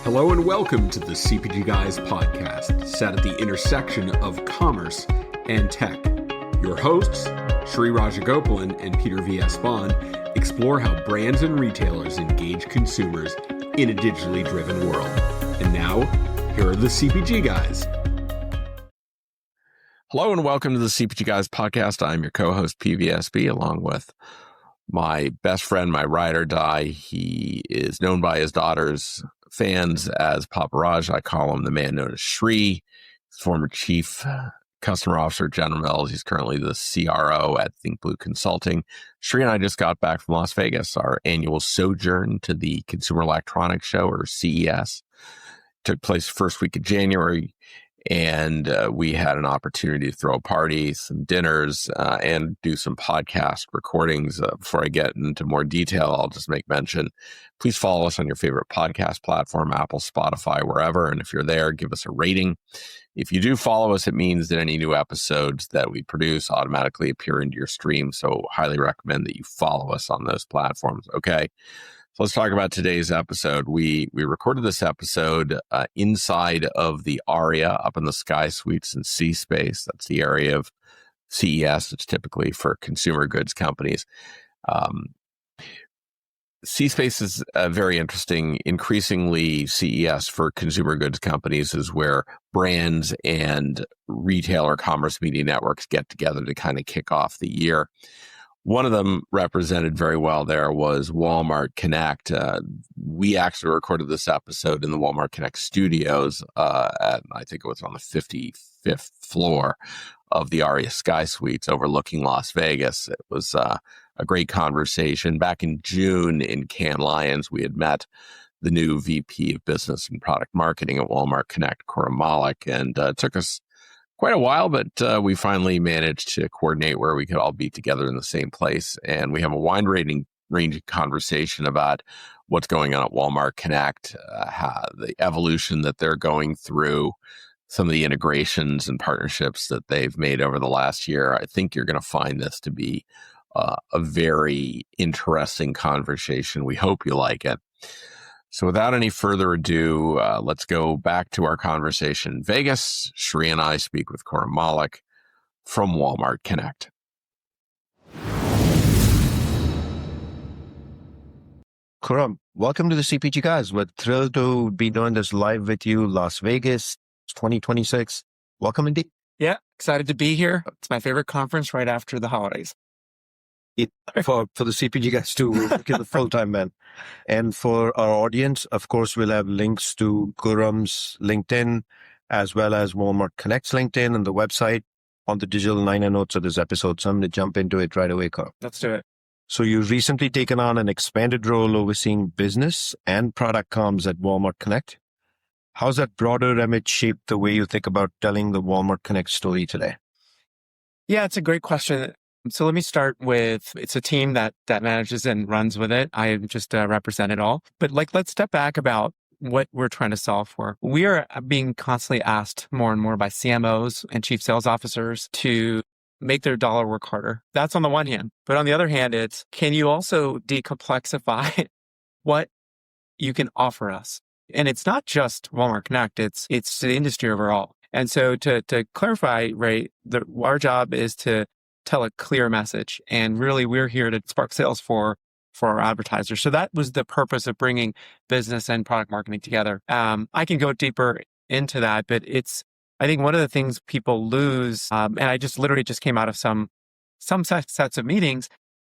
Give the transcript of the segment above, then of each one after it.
Hello and welcome to the CPG Guys podcast, set at the intersection of commerce and tech. Your hosts, Sri Rajagopalan and Peter V.S. Bond, explore how brands and retailers engage consumers in a digitally driven world. And now, here are the CPG Guys. Hello and welcome to the CPG Guys podcast. I'm your co-host, PVSB, along with my best friend, my ride or die. He is known by his daughter's fans as Papa Raj. I call him the man known as Sri. He's former chief customer officer at General Mills. He's currently the CRO at Think Blue Consulting. Sri and I just got back from Las Vegas, our annual sojourn to the Consumer Electronics Show, or CES. Took place first week of January. And we had an opportunity to throw a party, some dinners, and do some podcast recordings. Before I get into more detail, I'll just make mention, please follow us on your favorite podcast platform, Apple, Spotify, wherever. And if you're there, give us a rating. If you do follow us, it means that any new episodes that we produce automatically appear into your stream. So highly recommend that you follow us on those platforms. Okay. So let's talk about today's episode. We recorded this episode inside of the Aria up in the Sky Suites and C Space. That's the area of CES. It's typically for consumer goods companies. C Space is very interesting. Increasingly, CES for consumer goods companies is where brands and retailer commerce media networks get together to kind of kick off the year. One of them represented very well there was Walmart Connect. We actually recorded this episode in the Walmart Connect studios I think it was on the 55th floor of the Aria Sky Suites overlooking Las Vegas. It was a great conversation. Back in June in Cannes Lions, we had met the new VP of Business and Product Marketing at Walmart Connect, Khurrum Malik, and it took us quite a while, but we finally managed to coordinate where we could all be together in the same place. And we have a wide ranging conversation about what's going on at Walmart Connect, how the evolution that they're going through, some of the integrations and partnerships that they've made over the last year. I think you're going to find this to be a very interesting conversation. We hope you like it. So without any further ado, let's go back to our conversation in Vegas. Sri and I speak with Khurrum Malik from Walmart Connect. Khurrum, welcome to the CPG Guys. We're thrilled to be doing this live with you, Las Vegas 2026. Welcome indeed. Yeah, excited to be here. It's my favorite conference right after the holidays. For the CPG Guys too, we're working the full-time, man. And for our audience, of course, we'll have links to Khurrum's LinkedIn as well as Walmart Connect's LinkedIn and the website on the digital liner notes of this episode. So I'm going to jump into it right away, Khurrum. Let's do it. So you've recently taken on an expanded role overseeing business and product comms at Walmart Connect. How's that broader remit shaped the way you think about telling the Walmart Connect story today? Yeah, it's a great question. So let me start with, it's a team that manages and runs with it. I just represent it all. But let's step back about what we're trying to solve for. We are being constantly asked more and more by CMOs and chief sales officers to make their dollar work harder. That's on the one hand. But on the other hand, it's, can you also decomplexify what you can offer us? And it's not just Walmart Connect, it's the industry overall. And so to clarify, right, our job is to tell a clear message. And really, we're here to spark sales for our advertisers. So that was the purpose of bringing business and product marketing together. I can go deeper into that, but I think one of the things people lose, and I literally just came out of some sets of meetings,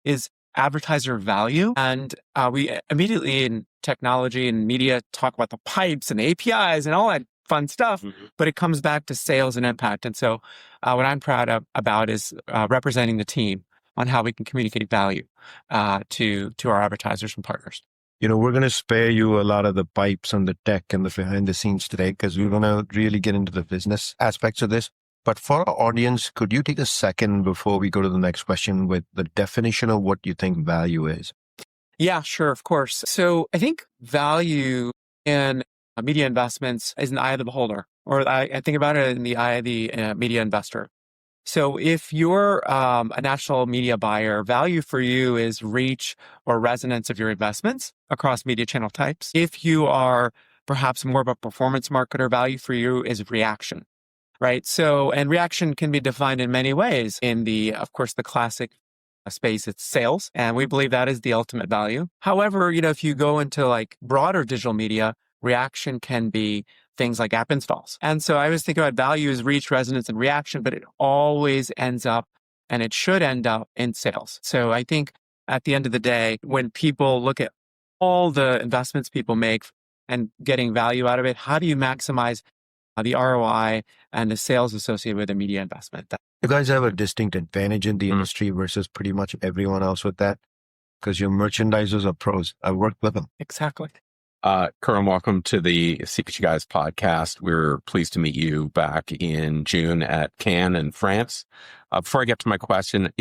is advertiser value. And we immediately in technology and media talk about the pipes and APIs and all that fun stuff, but it comes back to sales and impact. And so what I'm proud about is representing the team on how we can communicate value to our advertisers and partners. You know, we're going to spare you a lot of the pipes and the tech and the behind the scenes today because we're going to really get into the business aspects of this. But for our audience, could you take a second before we go to the next question with the definition of what you think value is? Yeah, sure, of course. So I think value in media investments is in the eye of the beholder, or I think about it in the eye of the media investor. So if you're a national media buyer, value for you is reach or resonance of your investments across media channel types. If you are perhaps more of a performance marketer value for you is reaction, right? So, and reaction can be defined in many ways. In the, of course, the classic space, it's sales. And we believe that is the ultimate value. However, if you go into like broader digital media, reaction can be things like app installs. And so I always think about value as reach, resonance, and reaction, but it always ends up, and it should end up in sales. So I think at the end of the day, when people look at all the investments people make and getting value out of it, how do you maximize the ROI and the sales associated with a media investment? You guys have a distinct advantage in the industry versus pretty much everyone else with that, because your merchandisers are pros. I worked with them. Exactly. Khurrum, welcome to the CPG Guys podcast. We're pleased to meet you back in June at Cannes in France. Before I get to my question,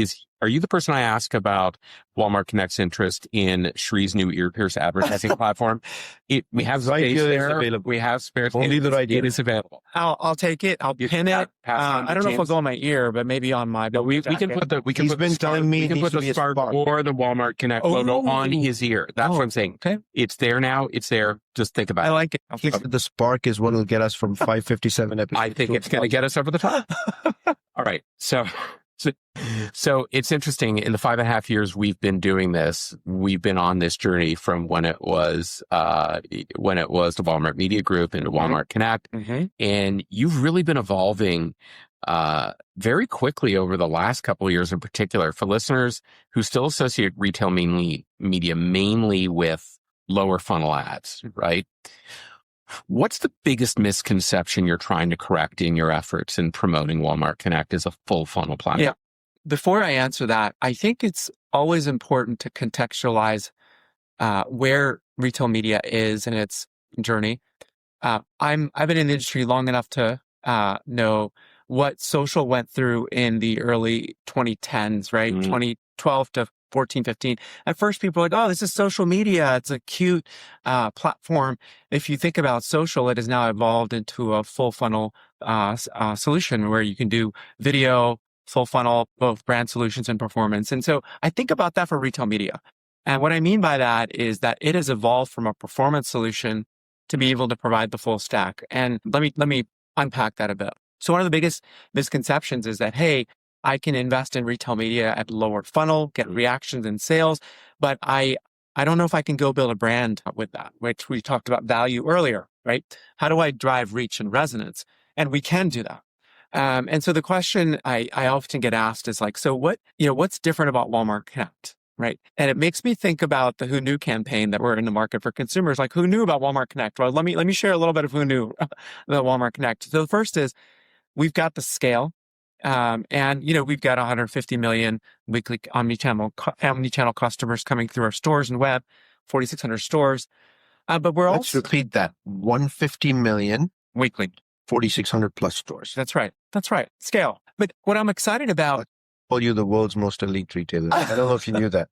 are you the person I ask about Walmart Connect's interest in Shree's new ear pierce advertising platform? We have space there. We have spare. Only the right It is available. I'll take it. I'll pin it. I don't know if I'll go on my ear, but maybe on my. No, we can put the. We can He's put been the Spark, telling me we can it put needs the to be a Spark Spark. or the Walmart Connect logo on his ear. That's what I'm saying. Okay. It's there now. It's there. Just think about it. I like it. He said the Spark is what will get us from 557 episodes. I think it's going to get us over the top. All right. So it's interesting. In the 5.5 years we've been doing this, we've been on this journey from when it was the Walmart Media Group into Walmart Connect, and you've really been evolving very quickly over the last couple of years. In particular, for listeners who still associate retail media mainly with lower funnel ads, right? What's the biggest misconception you're trying to correct in your efforts in promoting Walmart Connect as a full funnel platform? Yeah. Before I answer that, I think it's always important to contextualize where retail media is in its journey. I've been in the industry long enough to know what social went through in the early 2010s, right? 2012 to 14, 15. At first, people were like, oh, this is social media. It's a cute platform. If you think about social, it has now evolved into a full funnel solution where you can do video, full funnel, both brand solutions and performance. And so I think about that for retail media. And what I mean by that is that it has evolved from a performance solution to be able to provide the full stack. And let me unpack that a bit. So one of the biggest misconceptions is that, hey, I can invest in retail media at lower funnel, get reactions and sales, but I don't know if I can go build a brand with that, which we talked about value earlier, right? How do I drive reach and resonance? And we can do that. And so the question I often get asked is like, so what's different about Walmart Connect, right? And it makes me think about the Who Knew campaign that we're in the market for consumers. Like, who knew about Walmart Connect? Well, let me share a little bit of who knew about Walmart Connect. So the first is we've got the scale. And we've got 150 million weekly omnichannel customers coming through our stores and web, 4,600 stores. But we're Let's repeat that. 150 million weekly, 4,600 plus stores. That's right. Scale. But what I'm excited about. Call you the world's most elite retailer. I don't know if you knew that.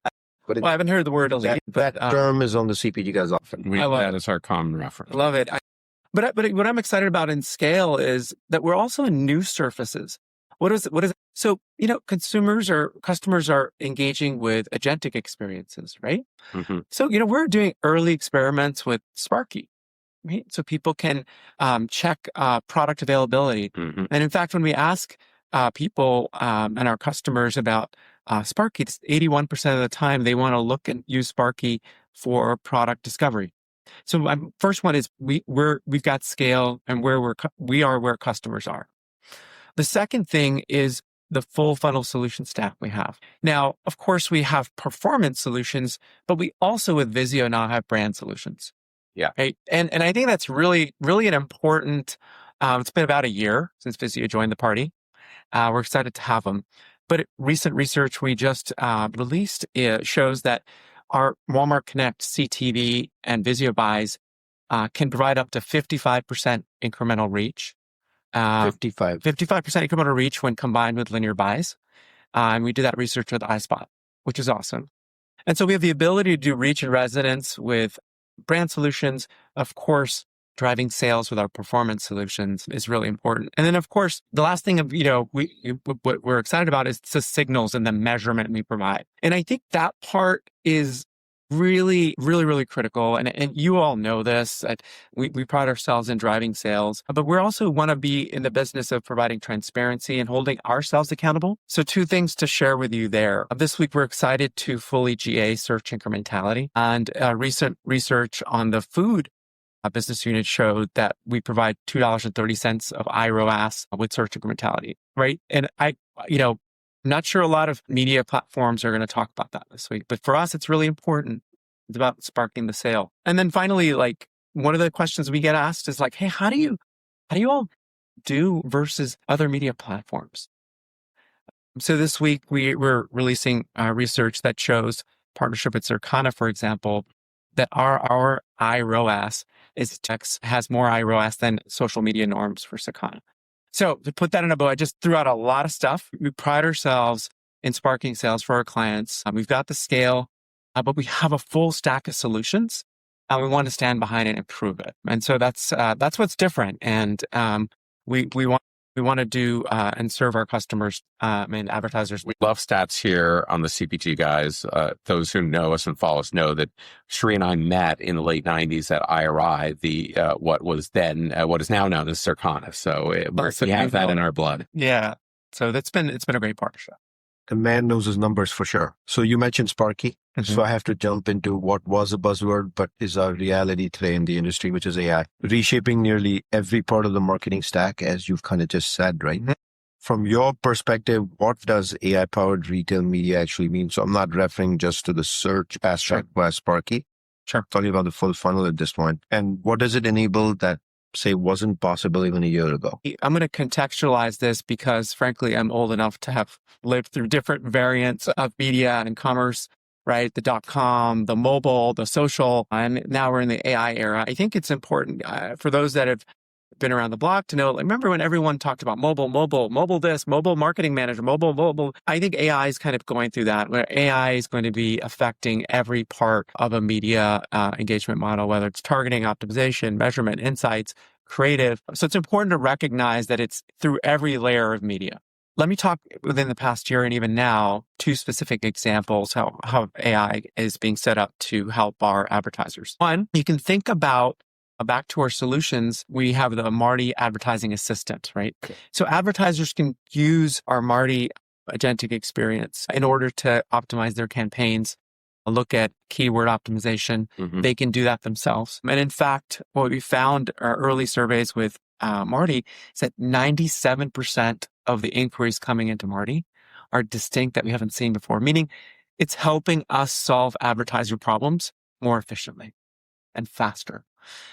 But I haven't heard the word elite. That term is on the CPG Guys often. That is our common reference. I love it. But what I'm excited about in scale is that we're also in new surfaces. What is it? So, customers are engaging with agentic experiences, right? So, we're doing early experiments with Sparky, right? So people can check product availability. And in fact, when we ask people and our customers about Sparky, 81% of the time they want to look and use Sparky for product discovery. So my first one is we've got scale and we are where customers are. The second thing is the full funnel solution stack we have. Now, of course, we have performance solutions, but we also with Vizio now have brand solutions. Yeah. Right. And I think that's really, really an important, it's been about a year since Vizio joined the party. We're excited to have them. But recent research we just released shows that our Walmart Connect CTV and Vizio buys can provide up to 55% incremental reach. 55% incremental reach when combined with linear buys. And we do that research with iSpot, which is awesome. And so we have the ability to do reach and resonance with brand solutions. Of course, driving sales with our performance solutions is really important. And then, of course, the last thing what we're excited about is the signals and the measurement we provide. And I think that part is really, really, really critical. And you all know this, that we pride ourselves in driving sales, but we also want to be in the business of providing transparency and holding ourselves accountable. So 2 things to share with you there. This week, we're excited to fully GA search incrementality, and recent research on the food business unit showed that we provide $2.30 of iROAS with search incrementality, right? And I'm not sure a lot of media platforms are going to talk about that this week, but for us, it's really important. It's about sparking the sale. And then finally, like, one of the questions we get asked is like, hey, how do you all do versus other media platforms? So this week we're releasing research that shows partnership with Circana, for example, that our iROAS has more iROAS than social media norms for Circana. So to put that in a bow, I just threw out a lot of stuff. We pride ourselves in sparking sales for our clients. We've got the scale, but we have a full stack of solutions, and we want to stand behind it and prove it. And so that's what's different. And we want to do and serve our customers and advertisers. We love stats here on the CPG Guys. Those who know us and follow us know that Sri and I met in the late 90s at IRI, what is now known as Circana. So we have that in our blood. Yeah. So it's been a great partnership. The man knows his numbers for sure. So you mentioned Sparky. Mm-hmm. So I have to jump into what was a buzzword, but is a reality today in the industry, which is AI. Reshaping nearly every part of the marketing stack, as you've kind of just said, right? Mm-hmm. From your perspective, what does AI-powered retail media actually mean? So I'm not referring just to the search aspect by Sparky. Sure. I'm talking about the full funnel at this point. And what does it enable that, say, wasn't possible even a year ago? I'm going to contextualize this because, frankly, I'm old enough to have lived through different variants of media and commerce, right? The .com, the mobile, the social, and now we're in the AI era. I think it's important for those that have been around the block to know, like, remember when everyone talked about mobile this, mobile marketing manager, mobile. I think AI is kind of going through that, where AI is going to be affecting every part of a media engagement model, whether it's targeting, optimization, measurement, insights, creative. So it's important to recognize that it's through every layer of media. Let me talk within the past year and even now, 2 specific examples how AI is being set up to help our advertisers. One, you can think about back to our solutions, we have the Marty advertising assistant, right? So advertisers can use our Marty agentic experience in order to optimize their campaigns, look at keyword optimization. Mm-hmm. They can do that themselves. And in fact, what we found our early surveys with Marty is that 97% of the inquiries coming into Marty are distinct that we haven't seen before, meaning it's helping us solve advertiser problems more efficiently and faster.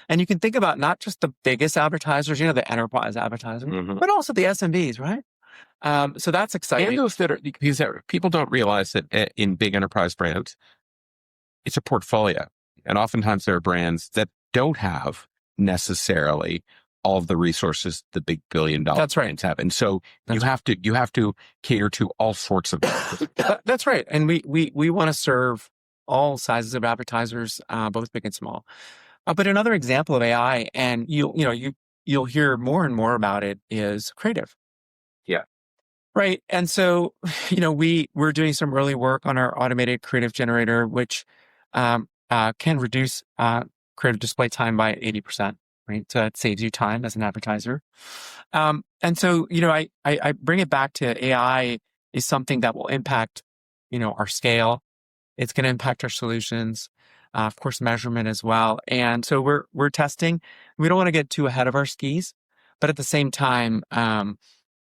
And you can think about not just the biggest advertisers, the enterprise advertisers, mm-hmm. but also the SMBs, right? So that's exciting. And those because people don't realize that in big enterprise brands, it's a portfolio. And oftentimes there are brands that don't have necessarily all of the resources the big billion-dollar That's right. brands have. And so you have to cater to all sorts of That's right. And we want to serve all sizes of advertisers, both big and small. But another example of AI, and you'll hear more and more about it, is creative. Yeah. Right. And so, we're doing some early work on our automated creative generator, which can reduce creative display time by 80%. Right. So it saves you time as an advertiser. And so, I bring it back to AI is something that will impact, our scale. It's going to impact our solutions. Of course, measurement as well. And so we're testing. We don't want to get too ahead of our skis, but at the same time,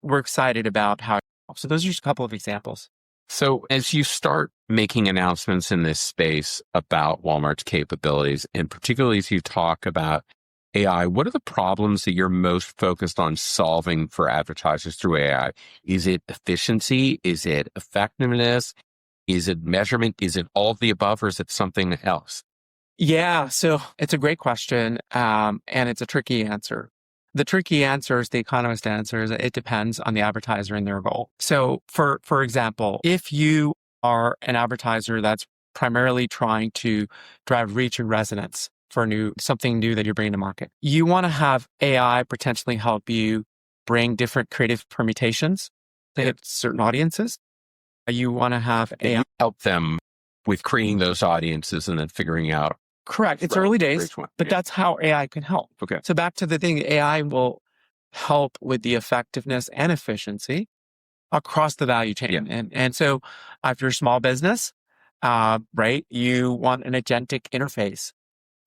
we're excited about how. So those are just a couple of examples. So as you start making announcements in this space about Walmart's capabilities, and particularly as you talk about AI, what are the problems that you're most focused on solving for advertisers through AI? Is it efficiency? Is it effectiveness? Is it measurement? Is it all of the above, or is it something else? Yeah, so it's a great question, and it's a tricky answer. The tricky answer is the economist answer is it depends on the advertiser and their goal. So for example, if you are an advertiser that's primarily trying to drive reach and resonance for something new that you're bringing to market, you want to have AI potentially help you bring different creative permutations to hit certain audiences. You want to have AI help them with creating those audiences and then figuring out. Correct. It's early days, but Yeah. that's how AI can help. Okay. So back to the thing, AI will help with the effectiveness and efficiency across the value chain. Yeah. And so if you're a small business, right, you want an agentic interface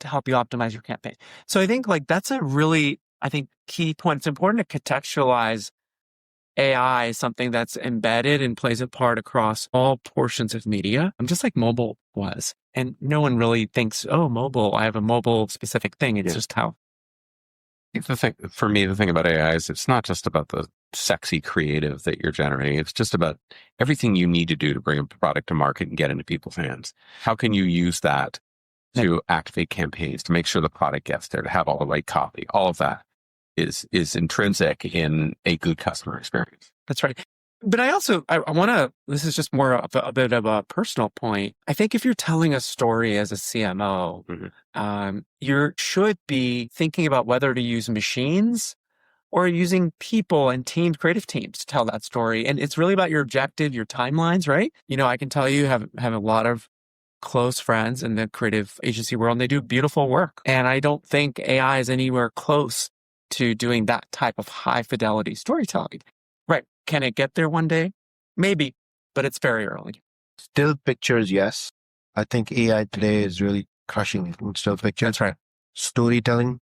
to help you optimize your campaign. So I think like that's a really, I think, key point. It's important to contextualize AI as something that's embedded and plays a part across all portions of media, just like mobile was. And no one really thinks, oh, mobile, I have a mobile specific thing. It's just how. The thing for me, the thing about AI is it's not just about the sexy creative that you're generating. It's just about everything you need to do to bring a product to market and get into people's hands. How can you use that to activate campaigns, to make sure the product gets there, to have all the right copy? All of that is intrinsic in a good customer experience. That's right. But I also, I want to, this is just more of a bit of a personal point. I think if you're telling a story as a CMO, you should be thinking about whether to use machines or using people and teams, creative teams to tell that story. And it's really about your objective, your timelines, right? You know, I can tell you have a lot of close friends in the creative agency world, and they do beautiful work. And I don't think AI is anywhere close to doing that type of high fidelity storytelling. Right. Can it get there one day? Maybe, but it's very early. Still pictures, yes. I think AI today is really crushing it in still pictures. That's right. Storytelling.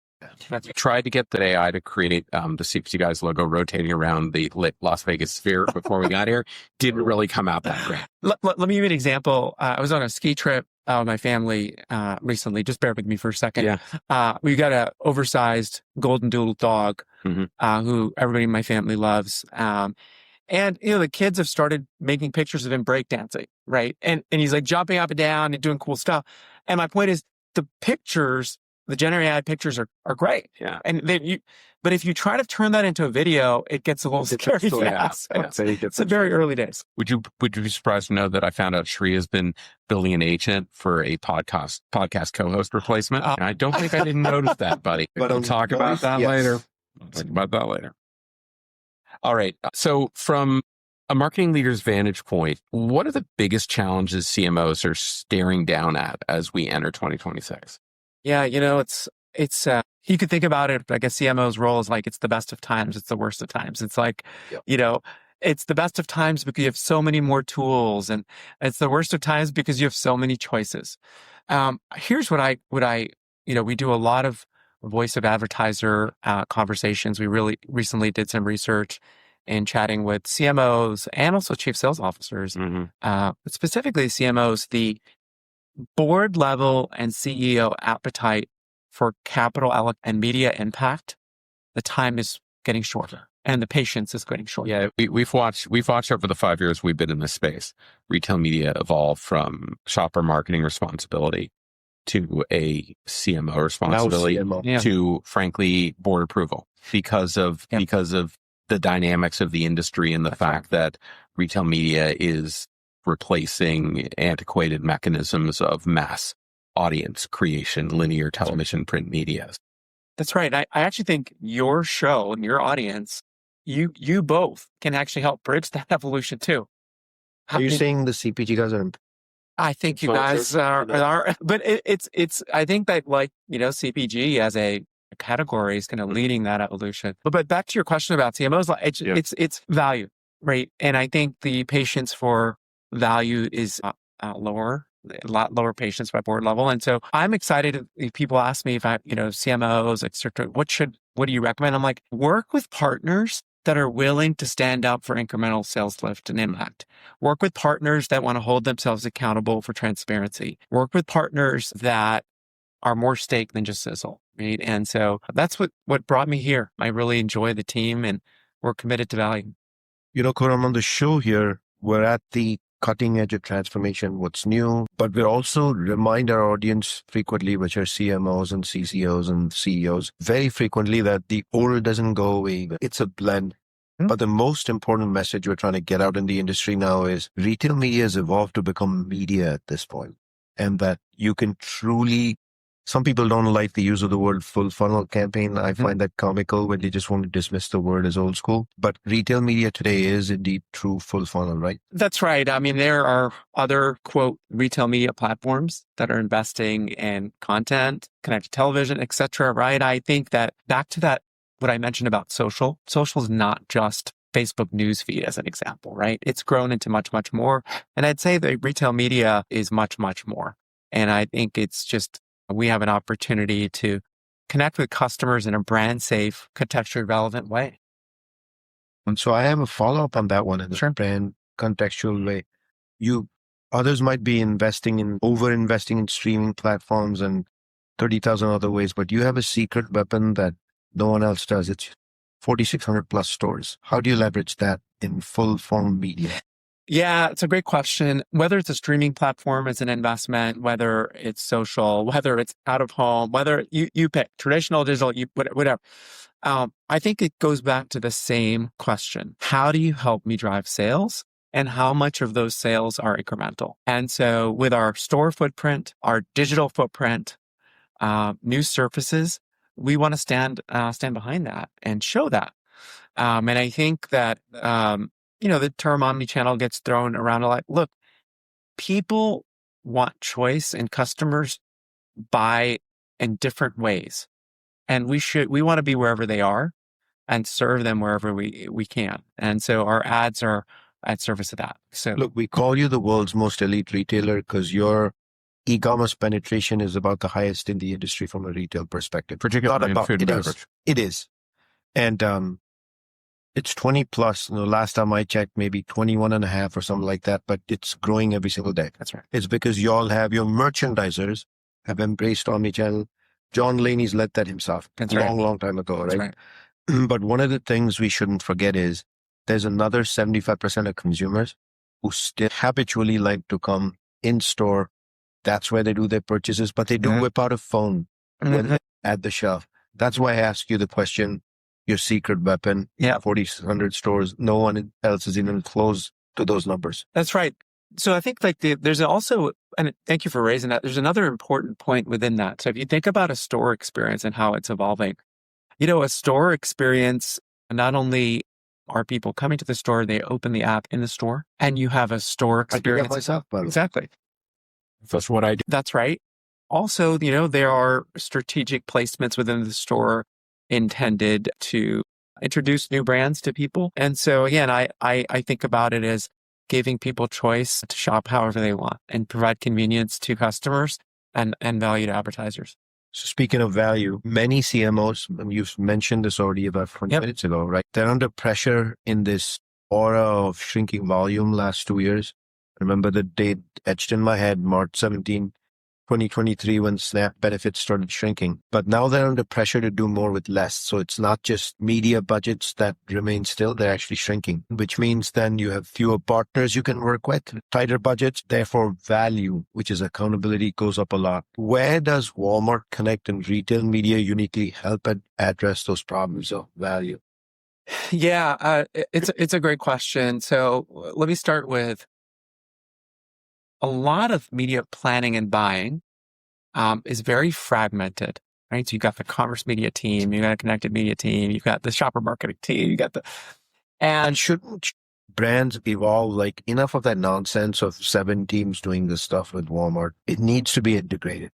We tried to get the AI to create the CPG Guys logo rotating around the Las Vegas sphere before we got here. Didn't really come out that great. Let me give you an example. I was on a ski trip with my family recently. Just bear with me for a second. Yeah. We got an oversized golden doodle dog who everybody in my family loves. And, you know, the kids have started making pictures of him breakdancing, right? And he's like jumping up and down and doing cool stuff. And my point is the pictures, the generated AI pictures are great. Yeah. And but if you try to turn that into a video, it gets a little scary fast. It's very early days. Would you be surprised to know that I found out Sri has been building an agent for a podcast co-host replacement? I don't think I didn't notice that, buddy. But We'll talk about that later. We'll talk about that later. All right. So from a marketing leader's vantage point, what are the biggest challenges CMOs are staring down at as we enter 2026? Yeah, you know, it's you could think about it like a CMO's role is like it's the best of times, it's the worst of times. It's like, you know, it's the best of times because you have so many more tools, and it's the worst of times because you have so many choices. Here's what I we do a lot of voice of advertiser conversations. We really recently did some research in chatting with CMOs and also chief sales officers, but specifically CMOs, the board level and CEO appetite for capital and media impact, the time is getting shorter and the patience is getting shorter. Yeah, we've watched over the 5 years we've been in this space, retail media evolve from shopper marketing responsibility to a CMO responsibility to, frankly, board approval because of the dynamics of the industry and the fact that retail media is replacing antiquated mechanisms of mass audience creation, linear television, print media. That's right. I actually think your show and your audience, you both can actually help bridge that evolution too. Are you saying the CPG guys are? I think you guys are, but it's. I think that CPG as a category is kind of leading that evolution. But back to your question about CMOs, it's value, right? And I think the patience for value is lower, a lot lower patience by board level. And so I'm excited if people ask me if CMOs, etc. What do you recommend? I'm like, work with partners that are willing to stand up for incremental sales lift and impact. Work with partners that want to hold themselves accountable for transparency. Work with partners that are more stake than just sizzle, right? And so that's what brought me here. I really enjoy the team and we're committed to value. You know, Khurrum, on the show here, we're at the cutting edge of transformation, what's new, but we also remind our audience frequently, which are CMOs and CCOs and CEOs, very frequently that the old doesn't go away. It's a blend. But the most important message we're trying to get out in the industry now is retail media has evolved to become media at this point, and that you can truly Some people don't like the use of the word full funnel campaign. I find that comical when they just want to dismiss the word as old school. But retail media today is indeed true full funnel, right? That's right. I mean, there are other, quote, retail media platforms that are investing in content, connected television, et cetera, right? I think that back to that, what I mentioned about social is not just Facebook newsfeed as an example, right? It's grown into much, much more. And I'd say the retail media is much, much more. And I think it's just, we have an opportunity to connect with customers in a brand safe, contextually relevant way. And so I have a follow-up on that one in the brand contextual way. Others might be over-investing in streaming platforms and 30,000 other ways, but you have a secret weapon that no one else does. It's 4,600 plus stores. How do you leverage that in full form media? Yeah, it's a great question. Whether it's a streaming platform as an investment, whether it's social, whether it's out of home, whether you pick traditional, digital, whatever. I think it goes back to the same question. How do you help me drive sales? And how much of those sales are incremental? And so with our store footprint, our digital footprint, new surfaces, we want to stand behind that and show that. And I think that, the term omnichannel gets thrown around a lot. Look, people want choice and customers buy in different ways. And we want to be wherever they are and serve them wherever we can. And so our ads are at service of that. So look, we call you the world's most elite retailer because your e-commerce penetration is about the highest in the industry from a retail perspective. Particularly in food and beverage. It is. And it's 20 plus. Last time I checked, maybe 21 and a half or something like that, but it's growing every single day. That's right. It's because you all have your merchandisers have embraced omnichannel. John Laney's led that himself long time ago, right? That's right. But one of the things we shouldn't forget is there's another 75% of consumers who still habitually like to come in store. That's where they do their purchases, but they do whip out a phone when they're at the shelf. That's why I ask you the question, your secret weapon, 4,600 stores. No one else is even close to those numbers. That's right. So I think there's also, and thank you for raising that, there's another important point within that. So if you think about a store experience and how it's evolving, a store experience, not only are people coming to the store, they open the app in the store and you have a store experience. I do that myself, by the way. Exactly. That's what I do. That's right. Also, there are strategic placements within the store intended to introduce new brands to people. And so again, I think about it as giving people choice to shop however they want and provide convenience to customers and value to advertisers. So speaking of value, many CMOs, and you've mentioned this already about 20 minutes ago, right? They're under pressure in this aura of shrinking volume last 2 years. I remember the date etched in my head, March 17, 2023, when SNAP benefits started shrinking. But now they're under pressure to do more with less. So it's not just media budgets that remain still, they're actually shrinking, which means then you have fewer partners you can work with, tighter budgets, therefore value, which is accountability, goes up a lot. Where does Walmart Connect and retail media uniquely help address those problems of value? Yeah, it's a great question. So let me start with a lot of media planning and buying is very fragmented, right? So you've got the commerce media team, you've got a connected media team, you've got the shopper marketing team, and shouldn't brands evolve? Like, enough of that nonsense of 7 teams doing this stuff with Walmart. It needs to be integrated.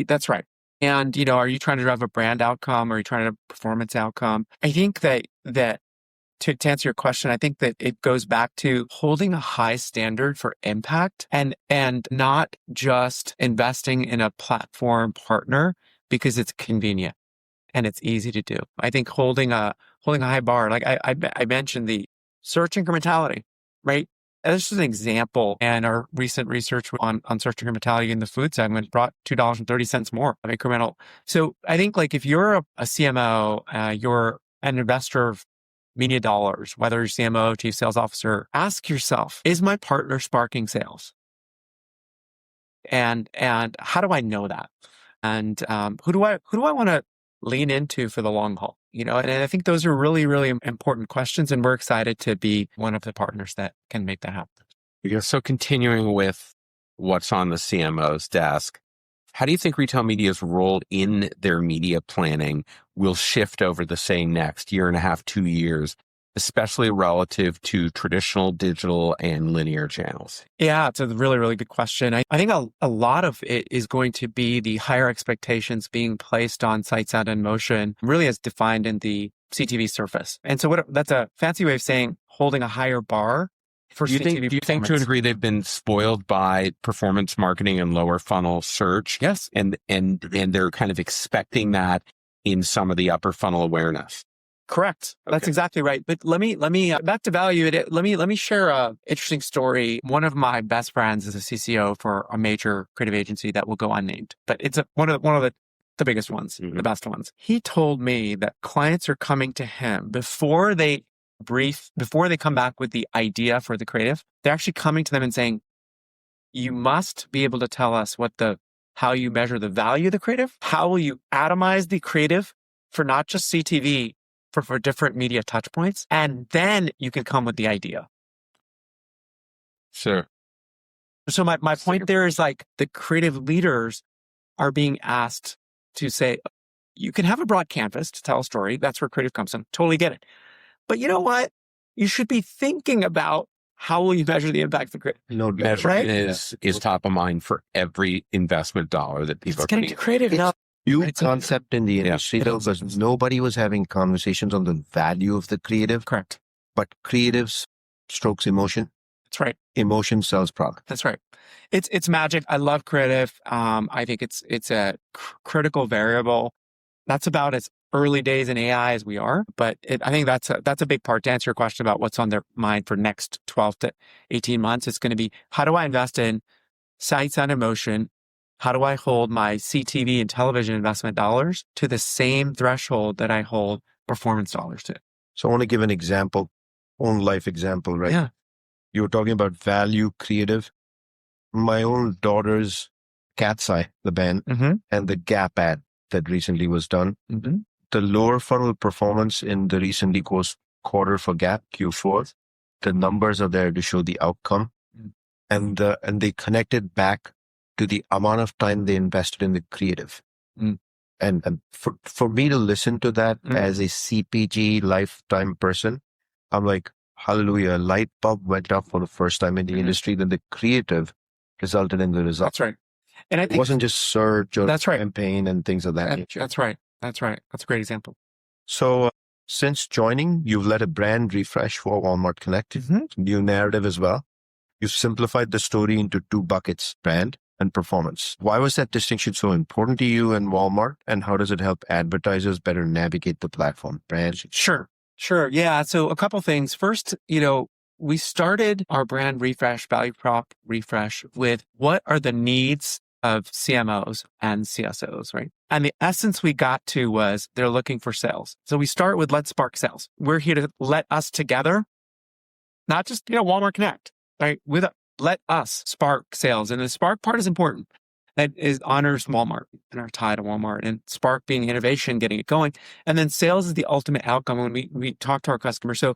That's right. And, are you trying to drive a brand outcome or are you trying to performance outcome? I think that to answer your question, I think that it goes back to holding a high standard for impact and not just investing in a platform partner because it's convenient and it's easy to do. I think holding a high bar, like I mentioned the search incrementality, right? This is an example, and our recent research on search incrementality in the food segment brought $2.30 more of incremental. So I think like if you're a CMO, you're an investor of media dollars, whether you're CMO, chief sales officer, ask yourself, is my partner sparking sales? And how do I know that? And who do I want to lean into for the long haul? And I think those are really, really important questions. And we're excited to be one of the partners that can make that happen. So continuing with what's on the CMO's desk, How do you think retail media's role in their media planning will shift over the, say, next year and a half, 2 years, especially relative to traditional digital and linear channels? Yeah, it's a really, really good question. I think a lot of it is going to be the higher expectations being placed on sight, sound, and motion, really as defined in the CTV surface. And so that's a fancy way of saying holding a higher bar for Do you CTV think to a degree they've been spoiled by performance marketing and lower funnel search? Yes. And they're kind of expecting that in some of the upper funnel awareness. Correct. Okay. That's exactly right. But let me back to value. Let me share a interesting story. One of my best friends is a CCO for a major creative agency that will go unnamed, but it's one of the biggest ones, the best ones. He told me that clients are coming to him before they come back with the idea for the creative. They're actually coming to them and saying, "You must be able to tell us how you measure the value of the creative. How will you atomize the creative for not just CTV?" For different media touch points, and then you can come with the idea. Sure. So my point there is like the creative leaders are being asked to say, you can have a broad canvas to tell a story. That's where creative comes in. Totally get it. But you know what? You should be thinking about how will you measure the impact of the creative? No, Measurement is top of mind for every investment dollar that people are getting to creative now. Huge concept in the industry, though, because nobody was having conversations on the value of the creative. Correct. But creatives strokes emotion. That's right. Emotion sells product. That's right. It's magic. I love creative. I think it's a critical variable. That's about as early days in AI as we are. But I think that's a big part to answer your question about what's on their mind for next 12 to 18 months. It's going to be, how do I invest in sight, sound, and motion? How do I hold my CTV and television investment dollars to the same threshold that I hold performance dollars to? So I want to give an example, own life example, right? Yeah. You were talking about value creative. My own daughter's Cat's Eye, the band, and the Gap ad that recently was done. The lower funnel performance in the recently closed quarter for Gap, Q4, the numbers are there to show the outcome. And they connected back to the amount of time they invested in the creative. And for me to listen to that as a CPG lifetime person, I'm like, hallelujah, light bulb went up for the first time in the industry, then the creative resulted in the result. That's right. And I think it wasn't just search or that's right. campaign and things of that nature. That's right. That's right. That's a great example. So since joining, you've led a brand refresh for Walmart Connect, new narrative as well. You've simplified the story into 2 buckets, brand and performance. Why was that distinction so important to you and Walmart? And how does it help advertisers better navigate the platform? Brand? Sure. Yeah. So a couple things. First, we started our brand refresh, value prop refresh with what are the needs of CMOs and CSOs, right? And the essence we got to was they're looking for sales. So we start with let's spark sales. We're here to let us together, not just, Walmart Connect, right? Let us spark sales. And the spark part is important. That honors Walmart and our tie to Walmart, and spark being innovation, getting it going. And then sales is the ultimate outcome when we talk to our customers. So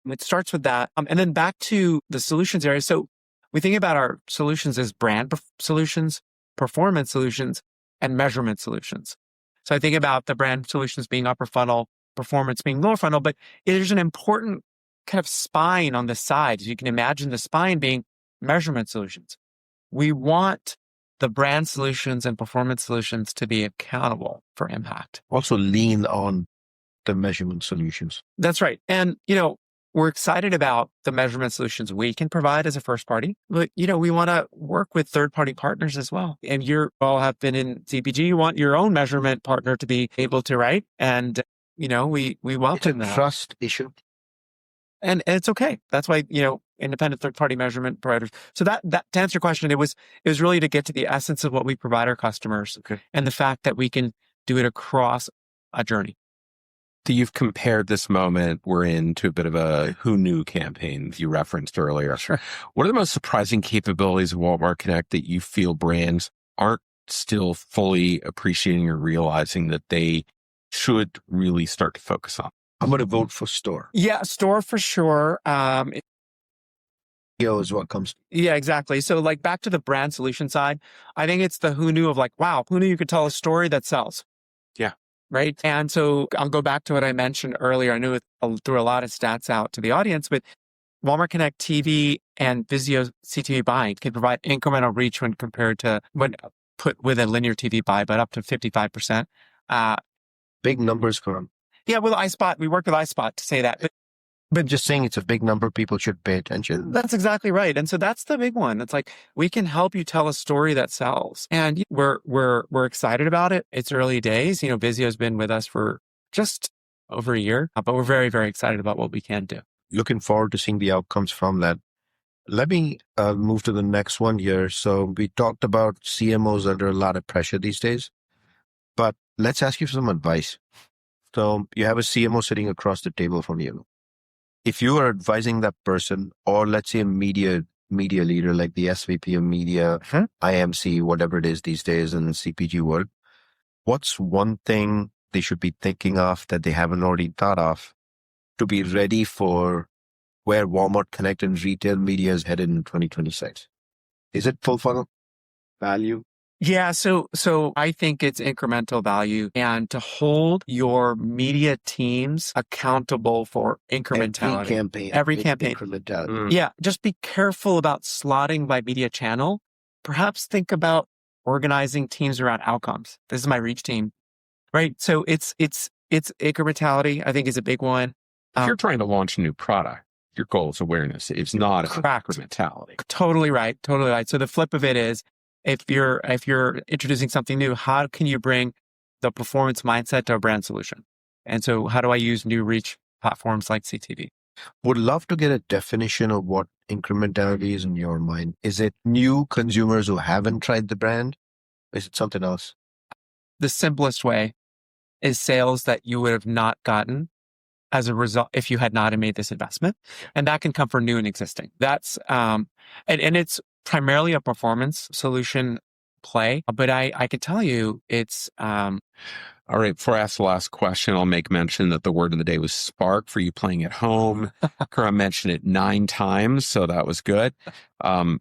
it starts with that. And then back to the solutions area. So we think about our solutions as brand solutions, performance solutions, and measurement solutions. So I think about the brand solutions being upper funnel, performance being lower funnel, but there's an important kind of spine on the sides. You can imagine the spine being measurement solutions. We want the brand solutions and performance solutions to be accountable for impact. Also lean on the measurement solutions. That's right. And, we're excited about the measurement solutions we can provide as a first party, but, we want to work with third-party partners as well. And you all have been in CPG. You want your own measurement partner to be able to, right? And, we welcome that. It's a trust issue. And it's okay. That's why, independent third-party measurement providers. So that to answer your question, it was really to get to the essence of what we provide our customers, and the fact that we can do it across a journey. You've compared this moment we're in to a bit of a who knew campaign you referenced earlier. Sure. What are the most surprising capabilities of Walmart Connect that you feel brands aren't still fully appreciating or realizing that they should really start to focus on? I'm going to vote for store. Yeah, store for sure. is what comes. Yeah, exactly. So like back to the brand solution side, I think it's the who knew of like, wow, who knew you could tell a story that sells? Yeah. Right. And so I'll go back to what I mentioned earlier. I knew it threw a lot of stats out to the audience, but Walmart Connect TV and Vizio CTV buying can provide incremental reach when compared to when put with a linear TV buy, but up to 55%. Big numbers, Khurrum. Yeah, with iSpot, we work with iSpot to say that. But just saying it's a big number, people should pay attention. That's exactly right. And so that's the big one. It's like, we can help you tell a story that sells. And we're excited about it. It's early days. Vizio's been with us for just over a year, but we're very, very excited about what we can do. Looking forward to seeing the outcomes from that. Let me move to the next one here. So we talked about CMOs under a lot of pressure these days, but let's ask you for some advice. So you have a CMO sitting across the table from you. If you are advising that person, or let's say a media leader like the SVP of media, IMC, whatever it is these days in the CPG world, what's one thing they should be thinking of that they haven't already thought of to be ready for where Walmart Connect and retail media is headed in 2026? Is it full funnel value? Yeah, so I think it's incremental value, and to hold your media teams accountable for incrementality. Every campaign. Incrementality. Yeah, just be careful about slotting by media channel. Perhaps think about organizing teams around outcomes. This is my reach team, right? So it's incrementality, I think, is a big one. If you're trying to launch a new product, your goal is awareness. It's not incrementality. Totally right. So the flip of it is, if you're introducing something new, how can you bring the performance mindset to a brand solution? And so how do I use new reach platforms like CTV? Would love to get a definition of what incrementality is in your mind. Is it new consumers who haven't tried the brand? Is it something else? The simplest way is sales that you would have not gotten as a result if you had not made this investment. And that can come for new and existing. That's, and it's primarily a performance solution play, but I can tell you it's... All right, before I ask the last question, I'll make mention that the word of the day was spark for you playing at home. Khurrum mentioned it 9 times, so that was good. But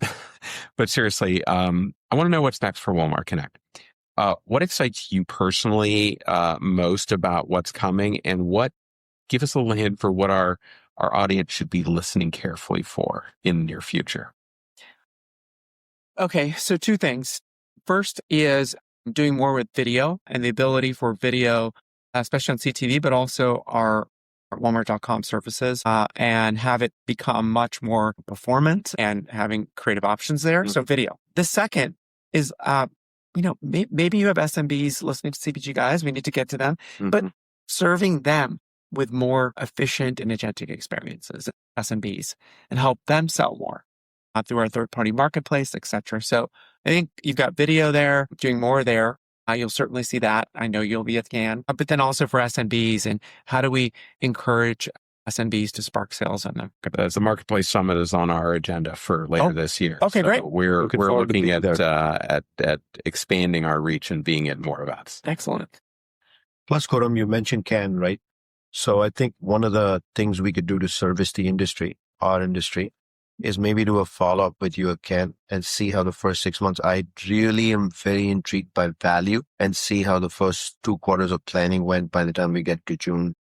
seriously, I want to know what's next for Walmart Connect. What excites you personally most about what's coming, and give us a little hint for what our audience should be listening carefully for in the near future. Okay, so 2 things. First is doing more with video and the ability for video, especially on CTV, but also our Walmart.com services, and have it become much more performant and having creative options there. So video. The second is, maybe you have SMBs listening to CPG Guys. We need to get to them, but serving them with more efficient and agentic experiences, SMBs, and help them sell more through our third-party marketplace, et cetera. So I think you've got video there, doing more there. You'll certainly see that. I know you'll be at CAN, but then also for SMBs, and how do we encourage SMBs to spark sales on them? The Marketplace Summit is on our agenda for later this year. Okay, so great. We're looking at expanding our reach and being at more events. Excellent. Plus, Khurrum, you mentioned CAN, right? So I think one of the things we could do to service the industry, our industry, is maybe do a follow-up with you at CAN and see how the first 6 months. I really am very intrigued by value, and see how the first 2 quarters of planning went by the time we get to June.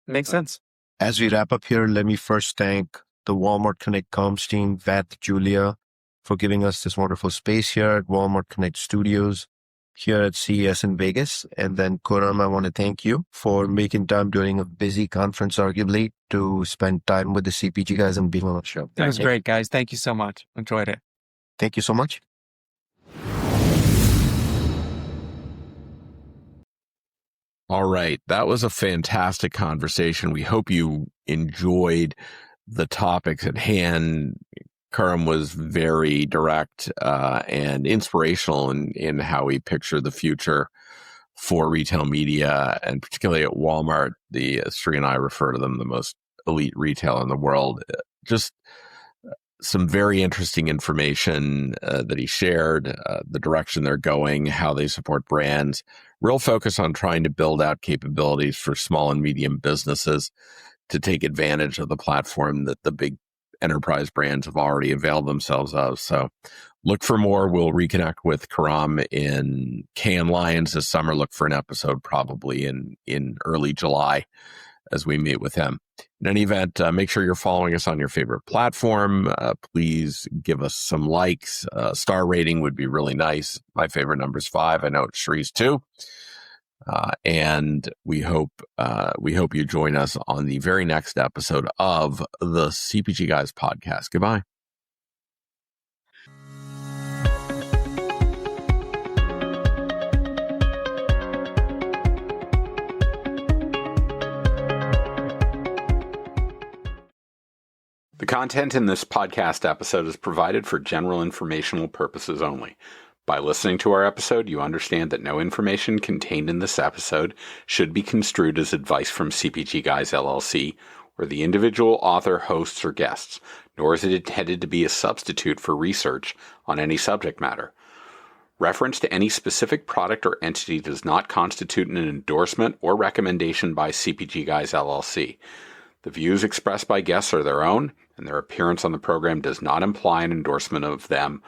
Makes sense. As we wrap up here, let me first thank the Walmart Connect comms team, Vat, Julia, for giving us this wonderful space here at Walmart Connect Studios here at CES in Vegas. And then Khurrum, I want to thank you for making time during a busy conference, arguably, to spend time with the CPG guys and being on the show. That was great, guys. Thank you so much. Enjoyed it. Thank you so much. All right. That was a fantastic conversation. We hope you enjoyed the topics at hand. Khurrum was very direct and inspirational in how we picture the future for retail media, and particularly at Walmart. Sri and I refer to them the most elite retail in the world. Just some very interesting information that he shared, the direction they're going, how they support brands, real focus on trying to build out capabilities for small and medium businesses to take advantage of the platform that the big enterprise brands have already availed themselves of. So look for more. We'll reconnect with Khurrum in Cannes Lions this summer. Look for an episode probably in early July as we meet with him. In any event, make sure you're following us on your favorite platform. Please give us some likes. Star rating would be really nice. My favorite number is 5. I know it's Shree's too. And we hope you join us on the very next episode of the CPG Guys podcast. Goodbye. The content in this podcast episode is provided for general informational purposes only. By listening to our episode, you understand that no information contained in this episode should be construed as advice from CPG Guys LLC or the individual author, hosts, or guests, nor is it intended to be a substitute for research on any subject matter. Reference to any specific product or entity does not constitute an endorsement or recommendation by CPG Guys LLC. The views expressed by guests are their own, and their appearance on the program does not imply an endorsement of them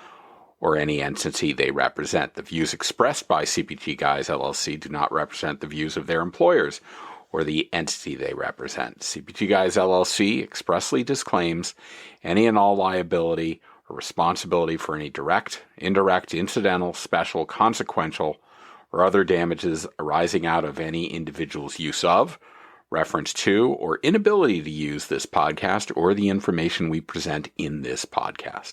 or any entity they represent. The views expressed by CPG Guys LLC do not represent the views of their employers or the entity they represent. CPG Guys LLC expressly disclaims any and all liability or responsibility for any direct, indirect, incidental, special, consequential, or other damages arising out of any individual's use of, reference to, or inability to use this podcast or the information we present in this podcast.